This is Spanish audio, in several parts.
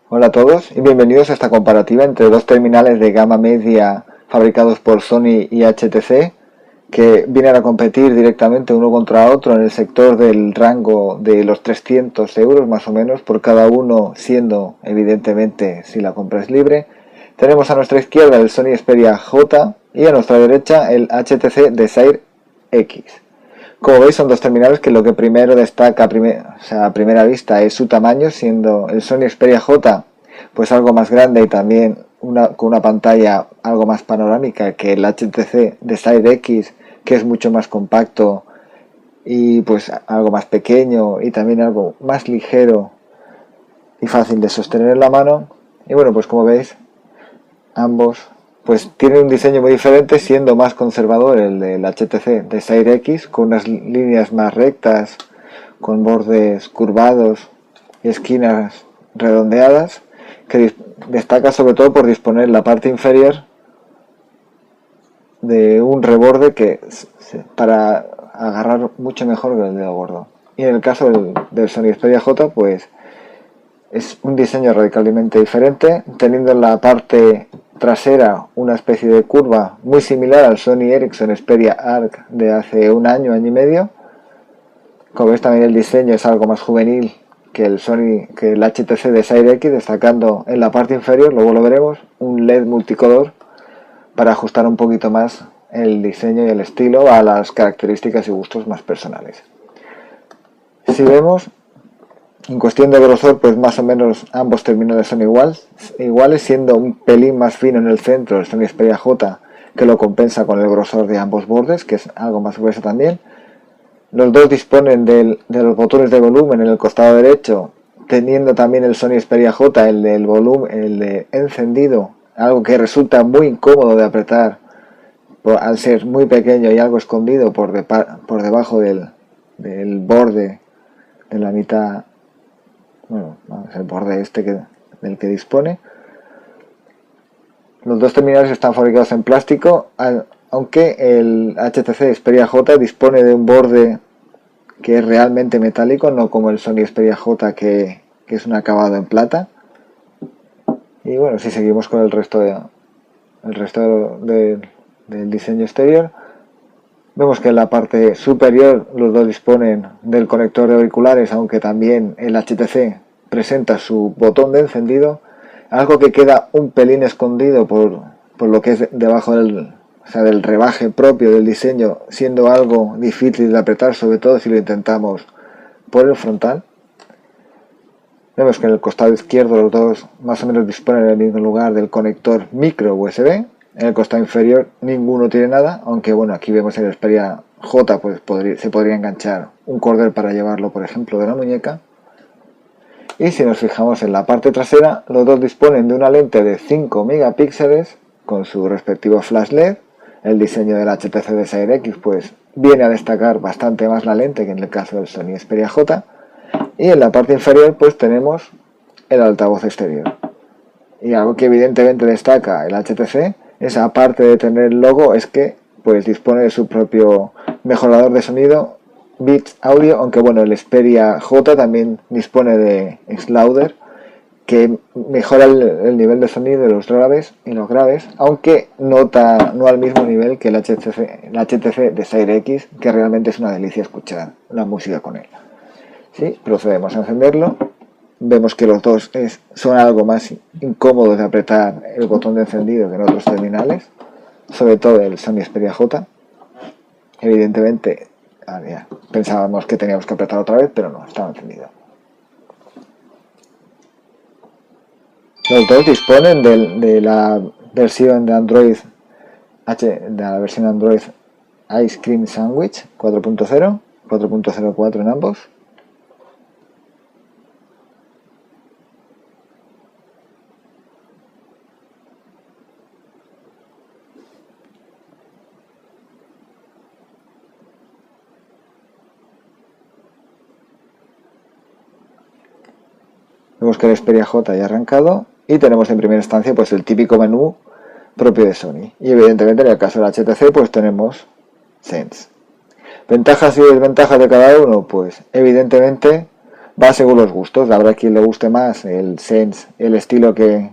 Hola a todos y bienvenidos a esta comparativa entre dos terminales de gama media fabricados por Sony y HTC que vienen a competir directamente uno contra otro en el sector del rango de los 300 euros más o menos por cada uno, siendo evidentemente si la compra es libre. Tenemos a nuestra izquierda el Sony Xperia J y a nuestra derecha el HTC Desire X. Como veis, son dos terminales que lo que primero destaca a primera vista es su tamaño, siendo el Sony Xperia J pues algo más grande y también con una pantalla algo más panorámica que el HTC Desire X, que es mucho más compacto y pues algo más pequeño y también algo más ligero y fácil de sostener en la mano. Y bueno, pues como veis, ambos pues tienen un diseño muy diferente, siendo más conservador el del HTC Desire X, con unas líneas más rectas, con bordes curvados y esquinas redondeadas, que destaca sobre todo por disponer la parte inferior de un reborde que para agarrar mucho mejor que el dedo gordo. Y en el caso del Sony Xperia J, pues es un diseño radicalmente diferente, teniendo en la parte trasera una especie de curva muy similar al Sony Ericsson Xperia Arc de hace un año, año y medio. Como veis, también el diseño es algo más juvenil que el HTC Desire X, destacando en la parte inferior, luego lo veremos, un LED multicolor para ajustar un poquito más el diseño y el estilo a las características y gustos más personales. Si vemos, en cuestión de grosor, pues más o menos ambos terminales son iguales, siendo un pelín más fino en el centro el Sony Xperia J, que lo compensa con el grosor de ambos bordes, que es algo más grueso también. Los dos disponen de los botones de volumen en el costado derecho, teniendo también el Sony Xperia J el del volumen, el de encendido, algo que resulta muy incómodo de apretar al ser muy pequeño y algo escondido por debajo del borde de la mitad, bueno, el borde del que dispone. Los dos terminales están fabricados en plástico, aunque el HTC Xperia J dispone de un borde que es realmente metálico, no como el Sony Xperia J que es un acabado en plata. Y bueno, si seguimos con el resto del diseño exterior, vemos que en la parte superior los dos disponen del conector de auriculares, aunque también el HTC presenta su botón de encendido, algo que queda un pelín escondido por lo que es debajo del rebaje propio del diseño, siendo algo difícil de apretar, sobre todo si lo intentamos por el frontal. Vemos que en el costado izquierdo los dos más o menos disponen en el mismo lugar del conector micro USB. En el costado inferior ninguno tiene nada, aunque bueno, aquí vemos en el Xperia J pues se podría enganchar un cordel para llevarlo, por ejemplo, de la muñeca. Y si nos fijamos en la parte trasera, los dos disponen de una lente de 5 megapíxeles con su respectivo flash LED. El diseño del HTC Desire X pues viene a destacar bastante más la lente que en el caso del Sony Xperia J. Y en la parte inferior pues tenemos el altavoz exterior. Y algo que evidentemente destaca el HTC es, aparte de tener el logo, es que pues dispone de su propio mejorador de sonido, Beats Audio, aunque bueno, el Xperia J también dispone de Xlauder, que mejora el nivel de sonido de los graves, aunque no al mismo nivel que el HTC Desire X, que realmente es una delicia escuchar la música con él. ¿Sí? Procedemos a encenderlo. Vemos que los dos son algo más incómodos de apretar el botón de encendido que en otros terminales, sobre todo el Sony Xperia J. Evidentemente, pensábamos que teníamos que apretar otra vez, pero no, estaba encendido. Los dos disponen de la versión de Android Ice Cream Sandwich 4.0, 4.04 en ambos. Vemos que el Xperia J ya ha arrancado y tenemos en primera instancia pues el típico menú propio de Sony. Y evidentemente en el caso del HTC pues tenemos Sense. ¿Ventajas y desventajas de cada uno? Pues evidentemente va según los gustos. Habrá quien le guste más el Sense, el estilo que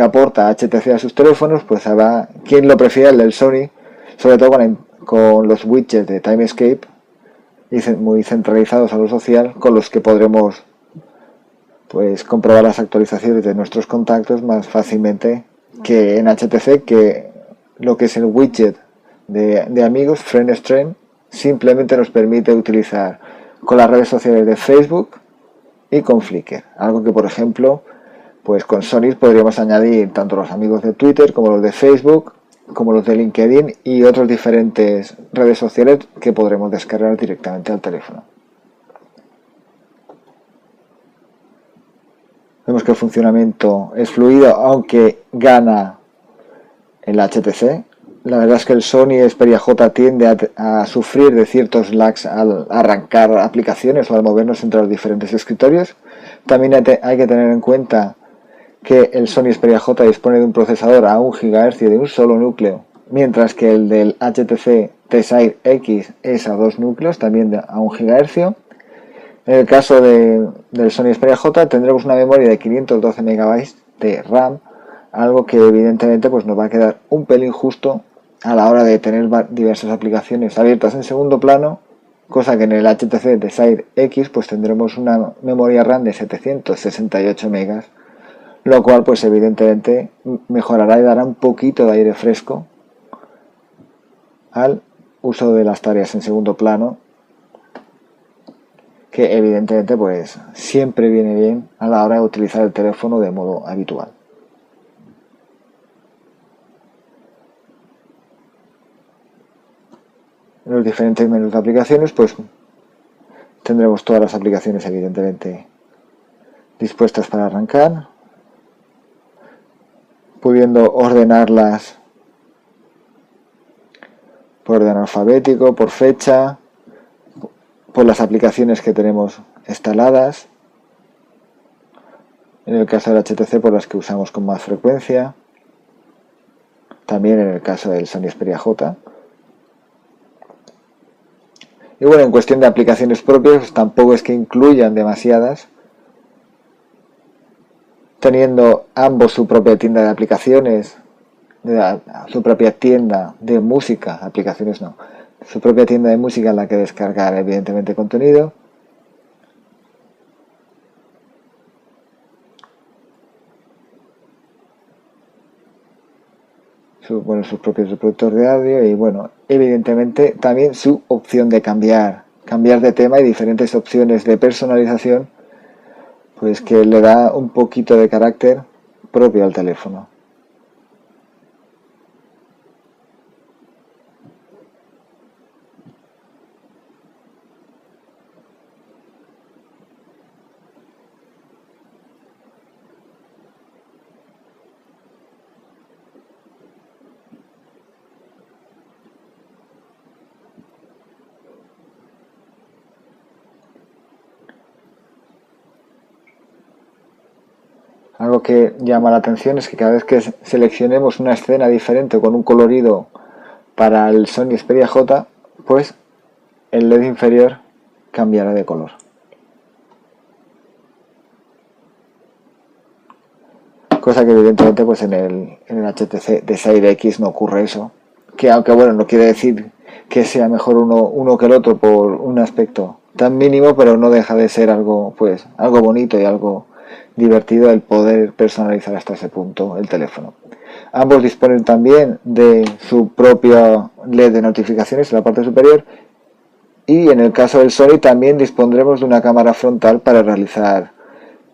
aporta HTC a sus teléfonos, pues habrá quien lo prefiera el del Sony, sobre todo con los widgets de Timescape muy centralizados a lo social, con los que podremos pues comprobar las actualizaciones de nuestros contactos más fácilmente que en HTC, que lo que es el widget de amigos, Friend Stream, simplemente nos permite utilizar con las redes sociales de Facebook y con Flickr, algo que por ejemplo pues con Sony podríamos añadir tanto los amigos de Twitter como los de Facebook, como los de LinkedIn y otras diferentes redes sociales que podremos descargar directamente al teléfono. Vemos que el funcionamiento es fluido, aunque gana el HTC. La verdad es que el Sony Xperia J tiende a sufrir de ciertos lags al arrancar aplicaciones o al movernos entre los diferentes escritorios. También hay que tener en cuenta que el Sony Xperia J dispone de un procesador a 1 GHz de un solo núcleo, mientras que el del HTC Desire X es a 2 núcleos, también a 1 GHz. En el caso del Sony Xperia J tendremos una memoria de 512 MB de RAM, algo que evidentemente pues nos va a quedar un pelín justo a la hora de tener diversas aplicaciones abiertas en segundo plano, cosa que en el HTC Desire X pues tendremos una memoria RAM de 768 MB, lo cual pues evidentemente mejorará y dará un poquito de aire fresco al uso de las tareas en segundo plano, que evidentemente pues siempre viene bien a la hora de utilizar el teléfono de modo habitual. En los diferentes menús de aplicaciones pues tendremos todas las aplicaciones evidentemente dispuestas para arrancar, pudiendo ordenarlas por orden alfabético, por fecha, por las aplicaciones que tenemos instaladas, en el caso del HTC por las que usamos con más frecuencia, también en el caso del Sony Xperia J. Y bueno, en cuestión de aplicaciones propias, pues tampoco es que incluyan demasiadas, teniendo ambos su propia tienda de aplicaciones, su propia tienda de música, aplicaciones no, su propia tienda de música en la que descargar evidentemente contenido. Sus propios reproductores de audio y bueno, evidentemente también su opción de cambiar de tema y diferentes opciones de personalización, pues que le da un poquito de carácter propio al teléfono. Algo que llama la atención es que cada vez que seleccionemos una escena diferente con un colorido para el Sony Xperia J, pues el LED inferior cambiará de color. Cosa que evidentemente pues en el HTC Desire X no ocurre eso. Que aunque bueno, no quiere decir que sea mejor uno que el otro por un aspecto tan mínimo, pero no deja de ser algo bonito y algo divertido el poder personalizar hasta ese punto el teléfono. Ambos disponen también de su propio LED de notificaciones en la parte superior y en el caso del Sony también dispondremos de una cámara frontal para realizar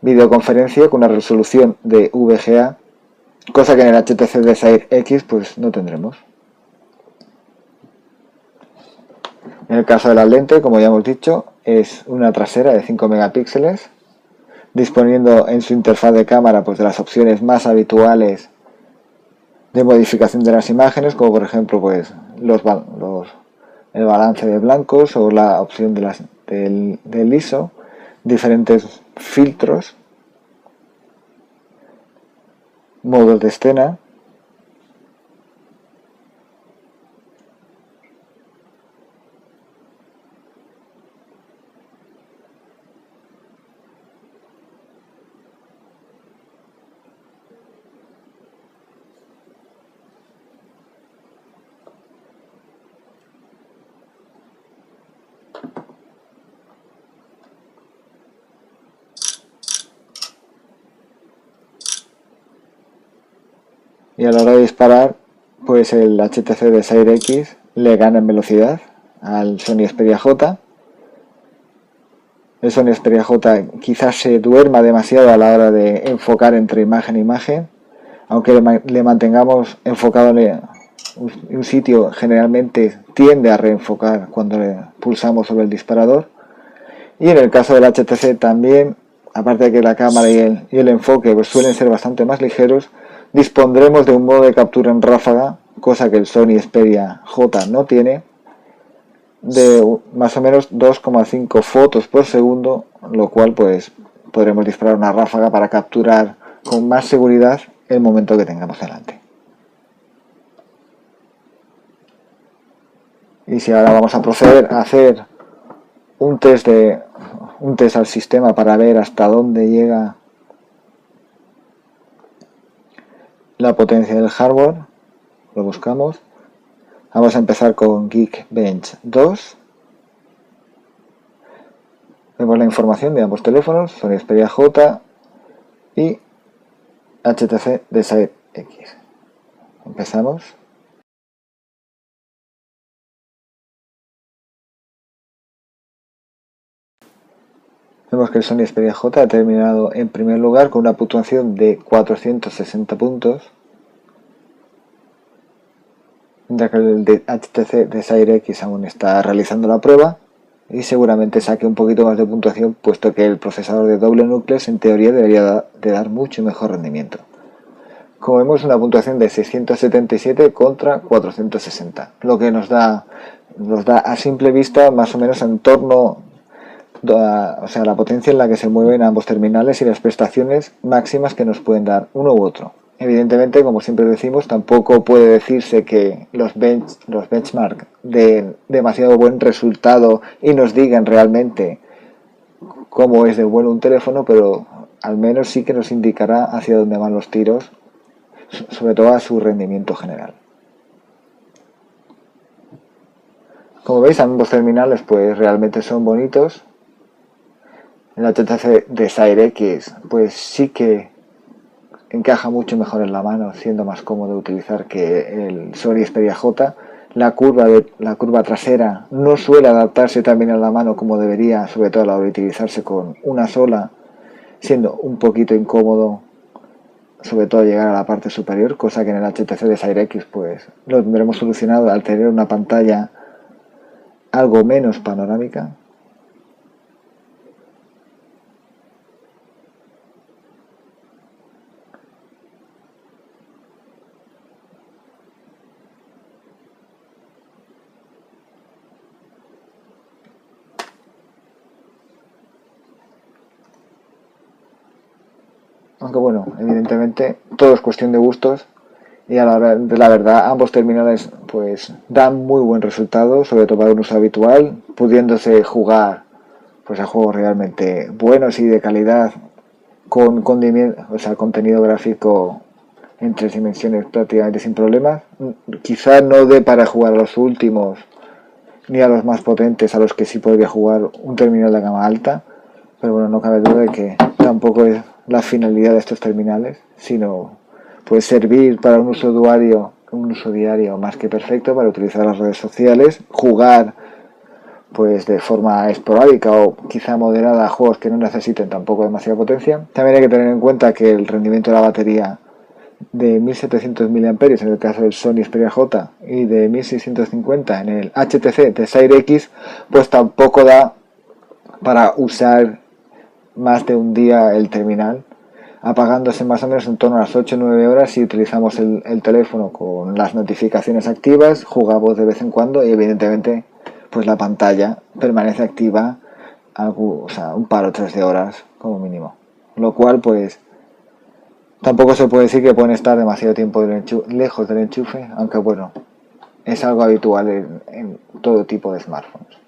videoconferencia con una resolución de VGA, cosa que en el HTC Desire X pues no tendremos. En el caso de la lente, como ya hemos dicho, es una trasera de 5 megapíxeles, disponiendo en su interfaz de cámara pues de las opciones más habituales de modificación de las imágenes, como por ejemplo pues el balance de blancos o la opción del ISO, diferentes filtros modos de escena. Y a la hora de disparar, pues el HTC Desire X le gana en velocidad al Sony Xperia J. El Sony Xperia J quizás se duerma demasiado a la hora de enfocar entre imagen e imagen, aunque le mantengamos enfocado en un sitio, generalmente tiende a reenfocar cuando le pulsamos sobre el disparador. Y en el caso del HTC también, aparte de que la cámara y el enfoque pues suelen ser bastante más ligeros, dispondremos de un modo de captura en ráfaga, cosa que el Sony Xperia J no tiene, de más o menos 2,5 fotos por segundo, lo cual pues podremos disparar una ráfaga para capturar con más seguridad el momento que tengamos delante. Y si ahora vamos a proceder a hacer un test al sistema para ver hasta dónde llega la potencia del hardware, lo buscamos. Vamos a empezar con Geekbench 2. Vemos la información de ambos teléfonos, Sony Xperia J y HTC Desire X. Empezamos. Vemos que el Sony Xperia J ha terminado en primer lugar con una puntuación de 460 puntos, mientras que el de HTC Desire X aún está realizando la prueba y seguramente saque un poquito más de puntuación, puesto que el procesador de doble núcleo en teoría debería de dar mucho mejor rendimiento. Como vemos, una puntuación de 677 contra 460, lo que nos da a simple vista más o menos en torno a la potencia en la que se mueven ambos terminales y las prestaciones máximas que nos pueden dar uno u otro. Evidentemente, como siempre decimos, tampoco puede decirse que los benchmark den demasiado buen resultado y nos digan realmente cómo es de bueno un teléfono, pero al menos sí que nos indicará hacia dónde van los tiros, sobre todo a su rendimiento general. Como veis, ambos terminales pues realmente son bonitos. El HTC Desire X pues sí que encaja mucho mejor en la mano, siendo más cómodo de utilizar que el Sony Xperia J. La curva trasera no suele adaptarse también a la mano como debería, sobre todo a la hora de utilizarse con una sola, siendo un poquito incómodo, sobre todo llegar a la parte superior, cosa que en el HTC Desire X pues lo tendremos solucionado al tener una pantalla algo menos panorámica. Aunque bueno, evidentemente todo es cuestión de gustos y a la hora de la verdad ambos terminales pues dan muy buen resultado, sobre todo para un uso habitual, pudiéndose jugar pues a juegos realmente buenos y de calidad con contenido gráfico en 3 dimensiones prácticamente sin problemas. Quizá no dé para jugar a los últimos ni a los más potentes, a los que sí podría jugar un terminal de gama alta, pero bueno, no cabe duda de que tampoco es la finalidad de estos terminales, sino pues servir para un uso diario más que perfecto, para utilizar las redes sociales, jugar pues de forma esporádica o quizá moderada a juegos que no necesiten tampoco demasiada potencia. También hay que tener en cuenta que el rendimiento de la batería de 1700 mAh en el caso del Sony Xperia J y de 1650 en el HTC Desire X pues tampoco da para usar más de un día el terminal, apagándose más o menos en torno a las 8 o 9 horas si utilizamos el teléfono con las notificaciones activas, jugamos de vez en cuando y evidentemente pues la pantalla permanece activa un par o tres de horas como mínimo, lo cual pues Tampoco se puede decir que pueden estar demasiado tiempo lejos del enchufe, aunque bueno, es algo habitual en todo tipo de smartphones.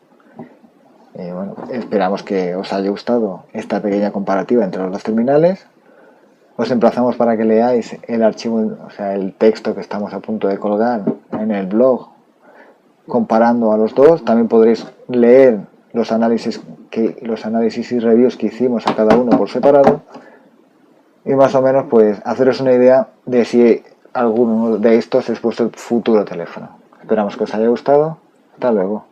Bueno, esperamos que os haya gustado esta pequeña comparativa entre los dos terminales. Os emplazamos para que leáis el archivo, o sea, el texto que estamos a punto de colgar en el blog comparando a los dos. También podréis leer los análisis y reviews que hicimos a cada uno por separado y más o menos pues haceros una idea de si alguno de estos es vuestro futuro teléfono. Esperamos que os haya gustado. Hasta luego.